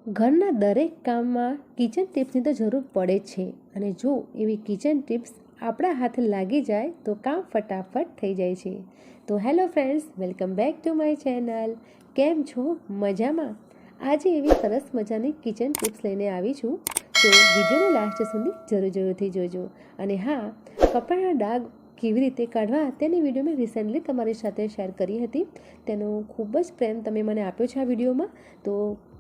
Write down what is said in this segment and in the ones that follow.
ઘરના દરેક કામમાં કિચન ટિપ્સની તો જરૂર પડે જ છે અને જો એવી કિચન ટિપ્સ આપણા હાથે લાગી જાય તો કામ ફટાફટ થઈ જાય છે. તો hello friends, welcome back to my channel. કેમ છો? મજામાં? આજે એવી સરસ મજાની કિચન ટિપ્સ લઈને આવી છું, તો વિડીયોને લાસ્ટ સુધી જરૂરથી જોજો. અને હા, કપડાના ડાઘ કેવી રીતે કાઢવા તેની વિડીયો મેં રિસેન્ટલી તમારી સાથે શેર કરી હતી. તેનો ખૂબ જ પ્રેમ તમે મને આપ્યો છે આ વિડીયોમાં, તો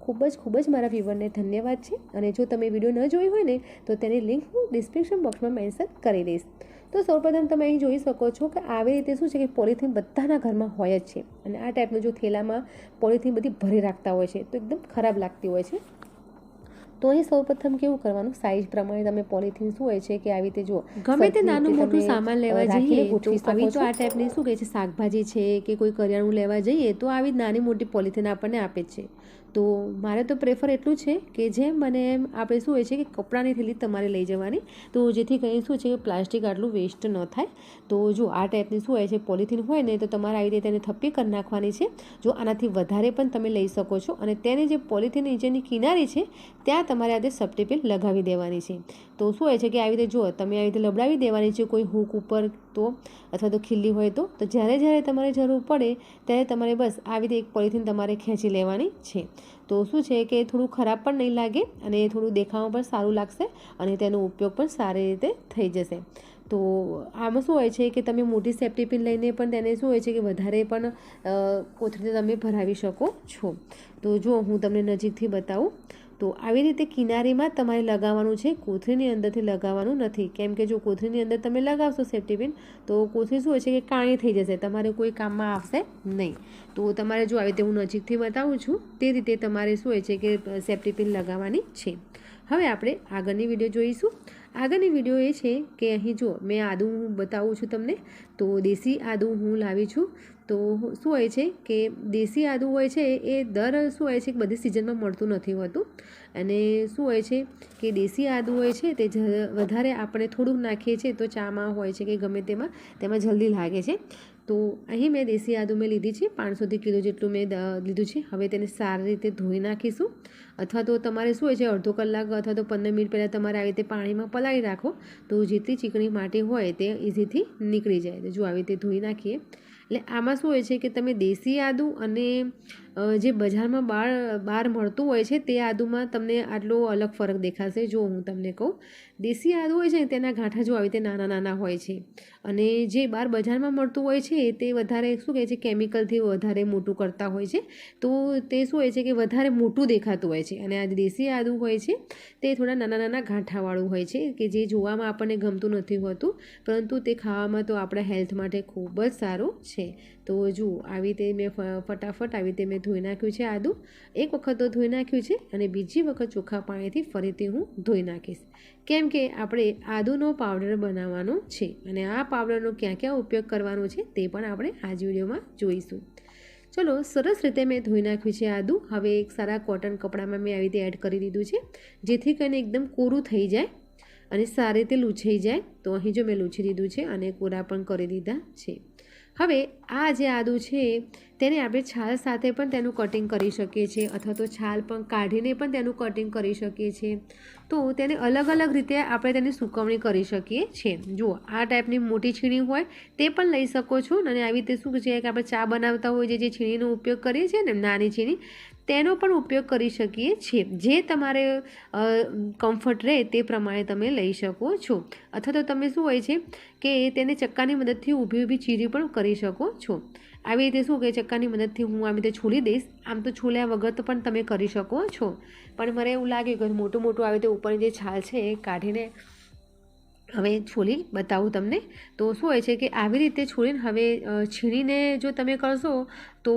ખૂબ જ મારા વ્યુઅરને ધન્યવાદ છે. અને જો તમે વિડીયો ન જોઈ હોય ને તો તેની લિંક હું ડિસ્ક્રિપ્શન બોક્સમાં મેન્શન કરી દઈશ. તો સૌપ્રથમ તમે અહીં જોઈ શકો છો કે આવી રીતે શું છે કે પોલિથીન બધાના ઘરમાં હોય જ છે, અને આ ટાઈપનું જો થેલામાં પોલિથીન બધી ભરી રાખતા હોય છે તો એકદમ ખરાબ લાગતી હોય છે. તો અહીં સૌપ્રથમ કેવું કરવાનું, સાઈઝ પ્રમાણે તમે પોલિથીન શું હોય છે કે આવી રીતે જો ગમે તે નાનું મોટું સામાન લેવા જઈએ તો આવી તો આ ટાઈપની શું કહે છે શાકભાજી છે કે કોઈ કરિયાણું લેવા જઈએ તો આવી નાની મોટી પોલિથીન આપણને આપે છે. તો મારે તો પ્રેફર એટલું છે કે જેમ બને એમ આપણે શું હોય છે કે કપડાની થેલી તમારે લઈ જવાની, તો જેથી કરીને શું છે કે પ્લાસ્ટિક આટલું વેસ્ટ ન થાય. તો જો આ ટાઈપની શું હોય છે પોલિથીન હોય ને તો તમારે આવી રીતે તેને થપ્પી કરી નાખવાની છે. જો આનાથી વધારે પણ તમે લઈ શકો છો, અને તેની જે પોલિથીન નીચેની કિનારી છે ત્યાં તમારે આ રીતે સપટીપીન લગાવી દેવાની છે. તો શું હોય છે કે આવી રીતે જો તમે આવી રીતે લબડાવી દેવાની છે કોઈ હૂક ઉપર, તો અથવા તો ખીલ્લી હોય તો જ્યારે તમારે જરૂર પડે ત્યારે તમારે બસ આવી રીતે એક પોલિથીન તમારે ખેંચી લેવાની છે. તો શું છે કે થોડું ખરાબ પણ નહીં લાગે અને થોડું દેખાવામાં પણ સારું લાગશે અને તેનો ઉપયોગ પણ સારી રીતે થઈ જશે. તો આમાં શું હોય છે કે તમે મોટી સેફ્ટી પિન લઈને પણ તેને શું હોય છે કે વધારે પણ કોથળીથી તમે ભરાવી શકો છો. તો જો હું તમને નજીકથી બતાવું તો આવી રીતે કિનારીમાં તમારે લગાવવાનું છે, કોથળીની અંદરથી લગાવવાનું નથી. કેમ કે જો કોથળીની અંદર તમે લગાવશો સેફ્ટી પિન તો કોથળી શું હોય છે કે કાણી થઈ જશે, તમારે કોઈ કામમાં આવશે નહીં. તો તમારે જો આવી રીતે હું નજીકથી બતાવું છું તે રીતે તમારે શું હોય છે કે સેફ્ટી પિન લગાવવાની છે. હવે આપણે આગળની વિડીયો જોઈશું. આગળની વિડીયો એ છે કે અહીં જો મેં આદું હું બતાવું છું તમને, તો દેશી આદું હું લાવી છું. તો શું હોય છે કે દેશી આદું હોય છે એ શું હોય છે કે બધી સિઝનમાં મળતું નથી હોતું, અને શું હોય છે કે દેશી આદું હોય છે તે વધારે આપણે થોડુંક નાખીએ છીએ તો ચામાં હોય છે કે ગમે તેમાં જલ્દી લાગે છે. તો અહીં મેં દેશી આદું લીધી છે, 500 કિલો જેટલું મેં લીધું છે. હવે તેને સારી રીતે ધોઈ નાખીશું, અથવા તો તમારે શું હોય છે અડધો કલાક અથવા તો 15 મિનિટ પહેલાં તમારે આવી રીતે પાણીમાં પલાળી રાખો, તો જેટલી ચીકણી માટી હોય તે ઇઝીથી નીકળી જાય. તો જો આવી રીતે ધોઈ નાખીએ એટલે આમાં શું હોય છે કે તમે દેશી આદું અને જે બજારમાં બહાર મળતું હોય છે તે આદુમાં તમને આટલો અલગ ફરક દેખાશે. જો હું તમને કહું, દેશી આદું હોય છે ને તેના ગાંઠા જો આવી રીતે નાના હોય છે, અને જે બજારમાં મળતું હોય છે તે વધારે શું કહે છે કેમિકલથી વધારે મોટું કરતા હોય છે, તો તે શું હોય છે કે વધારે મોટું દેખાતું હોય છે. અને આ દેશી આદું હોય છે તે થોડા નાના ગાંઠાવાળું હોય છે કે જે જોવામાં આપણને ગમતું નથી હોતું, પરંતુ તે ખાવામાં તો આપણા હેલ્થ માટે ખૂબ જ સારું છે. તો જુઓ આવી રીતે મેં ફટાફટ આવી રીતે મેં ધોઈ નાખ્યું છે આદું. એક વખત તો ધોઈ નાખ્યું છે અને બીજી વખત ચોખ્ખા પાણીથી ફરીથી હું ધોઈ નાખીશ, કેમ કે આપણે આદુનો પાવડર બનાવવાનો છે, અને આ પાવડરનો ક્યાં ઉપયોગ કરવાનો છે તે પણ આપણે આ જ વિડીયોમાં જોઈશું. ચલો, સરસ રીતે મેં ધોઈ નાખ્યું છે આદું. હવે એક સારા કોટન કપડામાં મેં આવી રીતે એડ કરી દીધું છે, જેથી કરીને એકદમ કોરું થઈ જાય અને સારી રીતે લૂછાઈ જાય. તો અહીં જો મેં લૂછી દીધું છે અને કોરા પણ કરી દીધા છે. હવે આ જે આદું છે તેને આપણે છાલ સાથે પણ તેનું કટિંગ કરી શકીએ છીએ, અથવા તો છાલ પણ કાઢીને પણ તેનું કટિંગ કરી શકીએ છીએ. તો તેને અલગ રીતે આપણે તેની સુકવણી કરી શકીએ છીએ. જુઓ, આ ટાઈપની મોટી છીણી હોય તે પણ લઈ શકો છો, અને આવી રીતે શું છે કે આપણે ચા બનાવતા હોય જે છીણીનો ઉપયોગ કરીએ છીએ ને, નાની છીણી, તેનો પણ ઉપયોગ કરી શકીએ છીએ. જે તમારે કમ્ફર્ટ રહે તે પ્રમાણે તમે લઈ શકો છો. અથવા તો તમે શું હોય છે કે તેને ચક્કાની મદદથી ઊભી ચીરી પણ કરી શકો છો. આવી રીતે શું કે ચક્કાની મદદથી હું આવી રીતે છોલી દઈશ. આમ તો છોલ્યા વગર પણ તમે કરી શકો છો, પણ મને એવું લાગ્યું કે મોટું આવી રીતે ઉપરની જે છાલ છે એ કાઢીને હવે છોલી બતાવું તમને. તો શું હોય છે કે આવી રીતે છોલીને હવે છીણીને જો તમે કરશો તો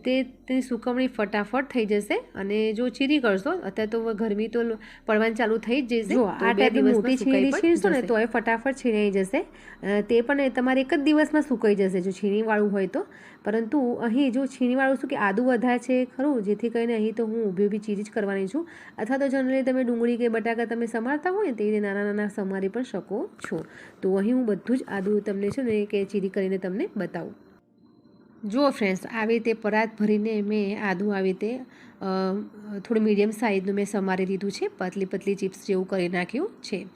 તેની સુકવણી ફટાફટ થઈ જશે. અને જો ચીરી કરશો, અત્યારે તો ગરમી તો પડવાની ચાલુ થઈ જ જશે, આ ટાઈપની મોટી છીણી છીણશો ને તો એ ફટાફટ છીણાઈ જશે. તે પણ તમારે એક જ દિવસમાં સુકાઈ જશે જો છીણીવાળું હોય તો. પરંતુ અહીં જો છીણીવાળું શું કે આદું વધારે છે ખરું, જેથી કરીને અહીં તો હું ઊભી ચીરી જ કરવાની છું. અથવા તો જનરલી તમે ડુંગળી કે બટાકા તમે સમારતા હોય ને તે રીતે નાના સમારી પણ શકો છો. તો અહીં હું બધું જ આદું તમને છે ને કે ચીરી કરીને તમને બતાવું. જુઓ ફ્રેન્ડ્સ, આવી રીતે પરાત ભરીને મેં આદું આવી રીતે થોડું મીડિયમ સાઇઝનું મેં સમારી લીધું છે, પતલી પતલી ચિપ્સ જેવું કરી નાખ્યું છે.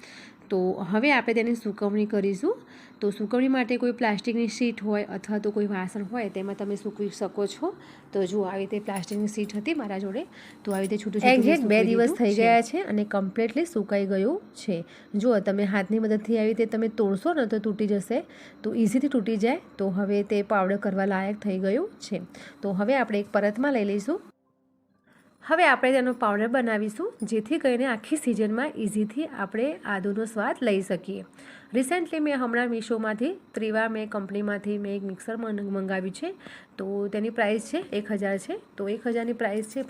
તો હવે આપણે તેની સૂકવણી કરીશું. તો સૂકવણી માટે કોઈ પ્લાસ્ટિકની શીટ હોય અથવા તો કોઈ વાસણ હોય તેમાં તમે સૂકવી શકો છો. તો જો આવી રીતે પ્લાસ્ટિકની શીટ હતી મારા જોડે, તો આવી રીતે છૂટું એક્ઝેક્ટ 2 દિવસ થઈ ગયા છે અને કમ્પ્લીટલી સુકાઈ ગયું છે. જો તમે હાથની મદદથી આવી રીતે તમે તોડશો ને તો તૂટી જશે, તો ઇઝીથી તૂટી જાય. તો હવે તે પાવડર કરવા લાયક થઈ ગયું છે. તો હવે આપણે એક પરતમાં લઈ લઈશું. હવે આપણે તેનો પાવડર બનાવીશું, જેથી કરીને આખી સિઝનમાં ઇઝીથી આપણે આદુનો સ્વાદ લઈ શકીએ. રિસેન્ટલી મેં હમણાં મીશોમાંથી ત્રિવા કંપનીમાંથી મેં એક મિક્સર મંગાવ્યું છે. તો તેની પ્રાઇસ છે 1000 છે. તો 1000ની પ્રાઇસ છે,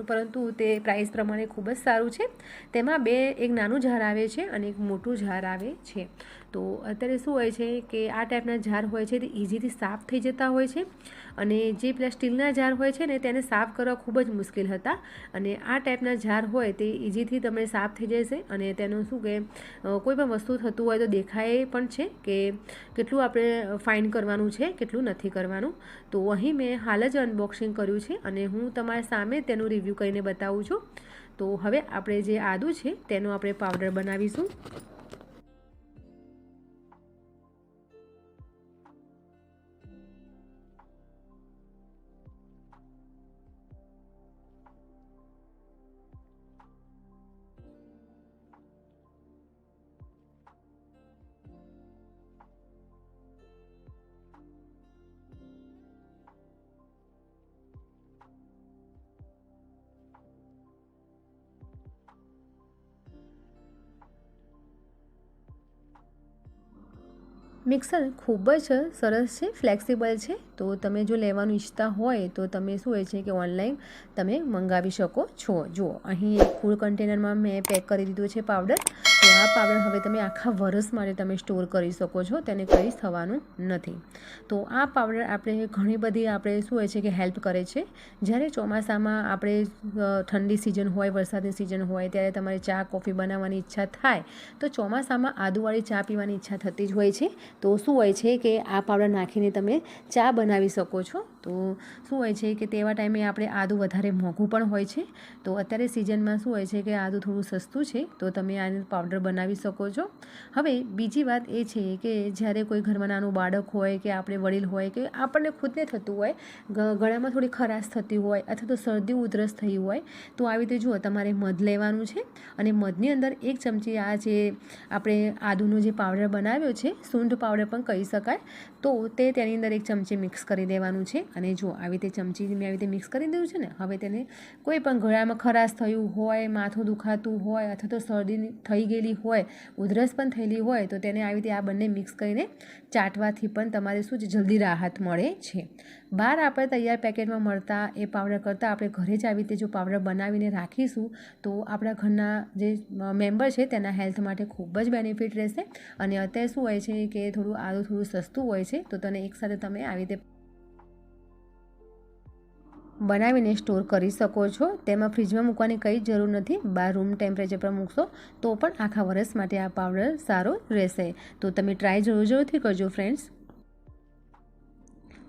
પરંતુ તે પ્રાઇસ પ્રમાણે ખૂબ જ સારું છે. તેમાં એક નાનું જાર આવે છે અને એક મોટું જાર આવે છે. તો અત્યારે શું હોય છે કે આ ટાઈપના જાર હોય છે તે ઇઝીથી સાફ થઈ જતા હોય છે, અને જે પેલા સ્ટીલના જાર હોય છે ને તેને સાફ કરવા ખૂબ જ મુશ્કેલ હતા, અને આ ટાઈપના જાર હોય તે ઇઝીથી તમને સાફ થઈ જશે. અને તેનું શું કે કોઈ પણ વસ્તુ થતું હોય તો દેખાય પણ છે કે કેટલું આપણે ફાઇન કરવાનું છે, કેટલું નથી કરવાનું. તો અહીં મેં હાલ જ અનબોક્સિંગ કર્યું છે અને હું તમારી સામે તેનું રિવ્યૂ કરીને બતાવું છું. તો હવે આપણે જે આદું છે તેનો આપણે પાવડર બનાવીશું. મિક્સર ખૂબ જ સરસ છે, ફ્લેક્સિબલ છે. તો તમે જો લેવાનું ઈચ્છતા હોય તો તમે શું હોય છે કે ઓનલાઈન તમે મંગાવી શકો છો. જુઓ અહીં એક ફૂલ કન્ટેનરમાં મેં પેક કરી દીધું છે પાવડર. તો આ પાવડર હવે તમે આખા વરસ માટે તમે સ્ટોર કરી શકો છો, તેને કંઈ થવાનું નથી. તો આ પાવડર આપણે ઘણી બધી આપણે શું હોય છે કે હેલ્પ કરે છે. જ્યારે ચોમાસામાં આપણે ઠંડી સિઝન હોય, વરસાદની સિઝન હોય, ત્યારે તમારે ચા કોફી બનાવવાની ઈચ્છા થાય તો ચોમાસામાં આદુવાળી ચા પીવાની ઈચ્છા થતી જ હોય છે. તો શું હોય છે કે આ પાવડર નાખીને તમે ચા બનાવી શકો છો. તો શું હોય છે કે તેવા ટાઈમે આપણે આદું વધારે મોંઘું પણ હોય છે. તો અત્યારે સિઝનમાં શું હોય છે કે આદું થોડું સસ્તું છે, તો તમે આનું પાવડર બનાવી શકો છો. હવે બીજી વાત એ છે કે જ્યારે કોઈ ઘરમાં નાનું બાળક હોય કે આપણે વડીલ હોય કે આપણને ખુદને થતું હોય, ગળામાં થોડી ખરાશ થતી હોય અથવા તો શરદી ઉધરસ થઈ હોય, તો આવી રીતે જુઓ તમારે મધ લેવાનું છે અને મધની અંદર 1 ચમચી આ જે આપણે આદુનો જે પાવડર બનાવ્યો છે, સૂંઠ પાવડર પણ કહી શકાય, તો તેની અંદર 1 ચમચી મિક્સ કરી દેવાનું છે. અને જો આવી રીતે ચમચી મેં આવી રીતે મિક્સ કરી દીધું છે ને, હવે તેને કોઈ પણ ગળામાં ખરાશ થયું હોય, માથું દુખાતું હોય અથવા તો શરદી થઈ ગયેલી હોય, ઉધરસ પણ થયેલી હોય, તો તેને આવી રીતે આ બંને મિક્સ કરીને ચાટવાથી પણ તમારે શું છે જલ્દી રાહત મળે છે. બહાર આપણે તૈયાર પેકેટમાં મળતા એ પાવડર કરતાં આપણે ઘરે જ આવી રીતે જો પાવડર બનાવીને રાખીશું તો આપણા ઘરના જે મેમ્બર છે તેના હેલ્થ માટે ખૂબ જ બેનિફિટ રહેશે. અને અત્યારે શું હોય છે કે આદું થોડું સસ્તું હોય છે, તો તેને એકસાથે તમે આવી રીતે બનાવીને સ્ટોર કરી શકો છો. તેમાં ફ્રીજમાં મૂકવાની કંઈ જરૂર નથી. બહાર રૂમ ટેમ્પરેચર પર મૂકશો તો પણ આખા વર્ષ માટે આ પાવડર સારો રહેશે. તો તમે ટ્રાય જરૂરથી કરજો ફ્રેન્ડ્સ.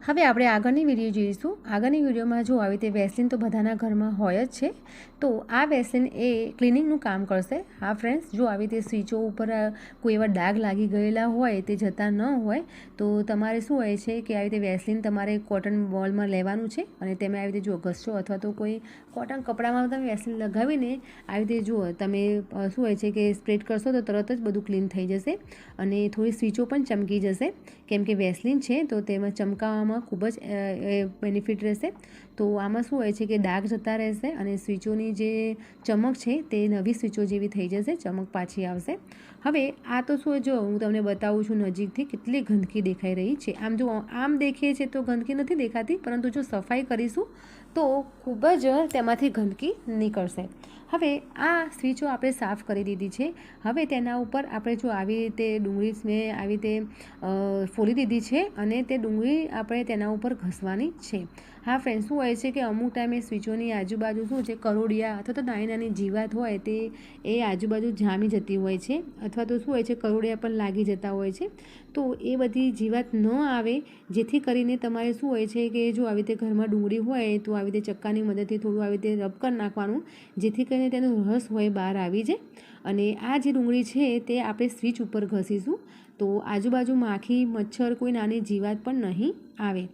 હવે આપણે આગળની વિડીયો જોઈશું. આગળની વિડીયોમાં જો આવી રીતે વેસલીન તો બધાના ઘરમાં હોય જ છે, તો આ વેસલીન એ ક્લિનિંગનું કામ કરશે. હા ફ્રેન્ડ્સ, જો આવી રીતે સ્વિચો ઉપર કોઈ એવા ડાઘ લાગી ગયેલા હોય તે જતા ન હોય, તો તમારે શું હોય છે કે આવી રીતે વેસલીન તમારે કોટન બોલમાં લેવાનું છે અને તમે આવી રીતે જો ઘસશો અથવા તો કોઈ કોટન કપડામાં તમે વેસલીન લગાવીને આવી રીતે જુઓ તમે શું હોય છે કે સ્પ્રેડ કરશો તો તરત જ બધું ક્લીન થઈ જશે અને થોડી સ્વિચો પણ ચમકી જશે, કેમ કે વેસલીન છે તો તેમાં ચમકાવવામાં ખૂબ જ બેનિફિટ રહેશે. તો આમાં શું હોય છે કે ડાઘ જતા રહેશે અને સ્વિચોની જે ચમક છે તે નવી સ્વિચો જેવી થઈ જશે, ચમક પાછી આવશે. હવે આ તો શું, જો હું તમને બતાવું છું નજીકથી કેટલી ગંદકી દેખાઈ રહી છે. આમ જો આમ દેખીએ છે તો ગંદકી નથી દેખાતી, પરંતુ જો સફાઈ કરીશું તો ખૂબ જ તેમાંથી ગંદકી નીકળશે. હવે આ સ્વિચો આપણે સાફ કરી દીધી છે. હવે તેના ઉપર આપણે જો આવી રીતે ડુંગળી મેં આવી રીતે ફોલી દીધી છે અને તે ડુંગળી આપણે તેના ઉપર ઘસવાની છે. હા ફ્રેન્ડ, શું હોય છે કે અમુક ટાઈમે સ્વિચોની આજુબાજુ શું છે કરોડિયા અથવા તો નાની નાની જીવાત હોય તે એ આજુબાજુ જામી જતી હોય છે, અથવા તો શું હોય છે કરોડિયા પણ લાગી જતા હોય છે. તો એ બધી જીવાત ન આવે જેથી કરીને તમારે શું હોય છે કે જો આવી રીતે ઘરમાં ડુંગળી હોય તો આવી રીતે ચક્કાની મદદથી થોડું આવી રીતે રબ કરી નાખવાનું, જેથી કરીને તેનો રસ હોય બહાર આવી જાય. અને આ જે ડુંગળી છે તે આપણે સ્વિચ ઉપર ઘસીશું તો આજુબાજુ માખી મચ્છર કોઈ નાની જીવાત પણ નહીં આવે.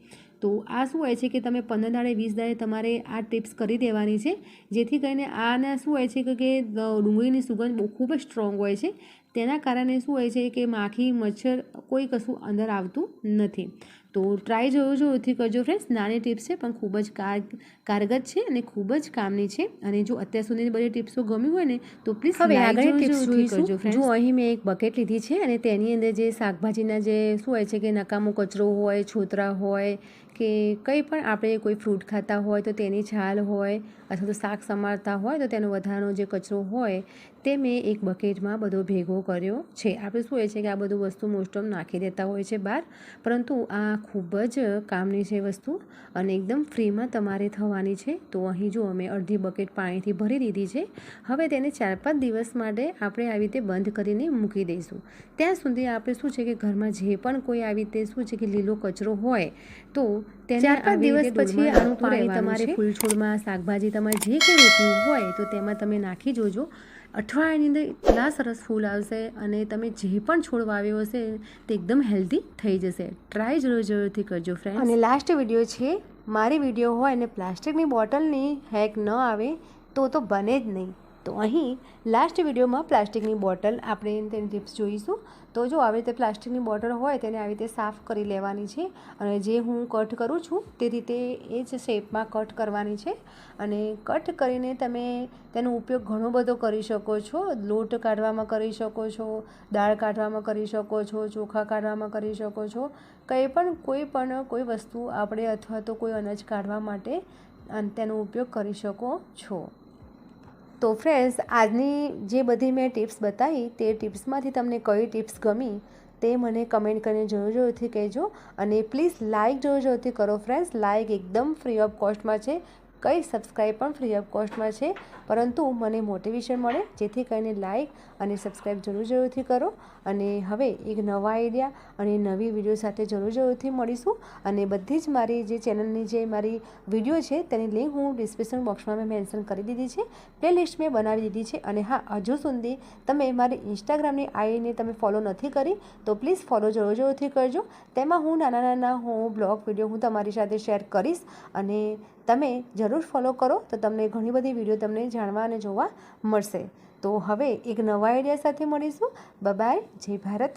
તો આ શું હોય છે કે તમે 15 દાડે 20 દાડે તમારે આ ટિપ્સ કરી દેવાની છે, જેથી કરીને આના શું હોય છે કે ડુંગળીની સુગંધ બહુ ખૂબ જ સ્ટ્રોંગ હોય છે. તેના કારણે શું હોય છે કે માખી મચ્છર કોઈ કશું અંદર આવતું નથી. તો ટ્રાય જરૂરથી કરજો ફ્રેન્ડ્સ. નાની ટિપ્સ છે પણ ખૂબ જ કારગર છે અને ખૂબ જ કામની છે. અને જો અત્યાર સુધીની બધી ટિપ્સો ગમી હોય ને તો પ્લીઝ હવે આગળની ટિપ્સ જોઈશું. જો અહીં મેં એક બકેટ લીધી છે અને તેની અંદર જે શાકભાજીના જે શું હોય છે કે નકામો કચરો હોય, છોતરા હોય કે કંઈ પણ આપણે કોઈ ફ્રૂટ ખાતા હોય તો તેની છાલ હોય અથવા તો શાક સમારતા હોય તો તેનો વધારાનો જે કચરો હોય તે મેં એક બકેટમાં બધો ભેગો કર્યો છે. આપણે શું હોય છે કે આ બધું વસ્તુ મોસ્ટ ઓફ નાખી દેતા હોય છે બહાર, પરંતુ આ ખૂબ જ કામની છે વસ્તુ અને એકદમ ફ્રીમાં તમારે થવાની છે. તો અહીં જો અમે અડધી બકેટ પાણીથી ભરી દીધી છે. હવે તેને 4-5 દિવસ માટે આપણે આવી રીતે બંધ કરીને મૂકી દઈશું. ત્યાં સુધી આપણે શું છે કે ઘરમાં જે પણ કોઈ આવી રીતે શું છે કે લીલો કચરો હોય તો તેને 4-5 દિવસ પછી આનું પાણી તમારે ફૂલ છોડમાં, શાકભાજી તમારે જે કંઈ રોપ્યું હોય તો તેમાં તમે નાખી જોજો. અઠવાડિયાની અંદર એટલા સરસ ફૂલ આવશે અને તમે જે પણ છોડ વાવ્યો હશે તે એકદમ હેલ્ધી થઈ જશે. ટ્રાય જરૂરથી કરજો ફ્રેન્ડ્સ. અને લાસ્ટ વિડીયો છે, મારી વિડીયો હોય અને પ્લાસ્ટિકની બોટલની હેક ન આવે તો બને જ નહીં. તો અહીં લાસ્ટ વિડીયોમાં પ્લાસ્ટિકની બોટલ આપણે તેની ટિપ્સ જોઈશું. તો જો આવી રીતે પ્લાસ્ટિકની બોટલ હોય તેને આવી રીતે સાફ કરી લેવાની છે અને જે હું કટ કરું છું તે રીતે એ જ શેપમાં કટ કરવાની છે. અને કટ કરીને તમે તેનો ઉપયોગ ઘણો બધો કરી શકો છો. લોટ કાઢવામાં કરી શકો છો, દાળ કાઢવામાં કરી શકો છો, ચોખા કાઢવામાં કરી શકો છો. કોઈ વસ્તુ આપણે અથવા તો કોઈ અનાજ કાઢવા માટે તેનો ઉપયોગ કરી શકો છો. તો ફ્રેન્ડ્સ, આજની જે બધી મેં ટિપ્સ બતાવી તે ટિપ્સમાંથી તમને કઈ ટિપ્સ ગમી તે મને કમેન્ટ કરીને જરૂરથી કહેજો. અને પ્લીઝ લાઇક જરૂરથી કરો ફ્રેન્ડ્સ. લાઇક એકદમ ફ્રી ઓફ કોસ્ટમાં છે, કંઈ સબસ્ક્રાઈબ પણ ફ્રી ઓફ કોસ્ટમાં છે, પરંતુ મને મોટિવેશન મળે જેથી કરીને લાઇક અને સબસ્ક્રાઈબ જરૂરથી કરો. અને હવે એક નવા આઈડિયા અને નવી વિડીયો સાથે જરૂરથી મળીશું. અને બધી જ મારી જે ચેનલની જે મારી વિડીયો છે તેની લિંક હું ડિસ્ક્રિપ્શન બોક્સમાં મેં મેન્શન કરી દીધી છે. પ્લેલિસ્ટ મેં બનાવી દીધી છે. અને હા, હજુ સુધી તમે મારી ઇન્સ્ટાગ્રામની આઈડીને તમે ફોલો નથી કરી તો પ્લીઝ ફોલો જરૂરથી કરજો. તેમાં હું નાના બ્લોગ વિડીયો હું તમારી સાથે શેર કરીશ અને તમે જરૂર ફોલો કરો તો તમને ઘણી બધી વિડીયો તમને જાણવા અને જોવા મળશે. તો હવે એક નવા આઈડિયા સાથે મળીશું. Bye bye. જય ભારત.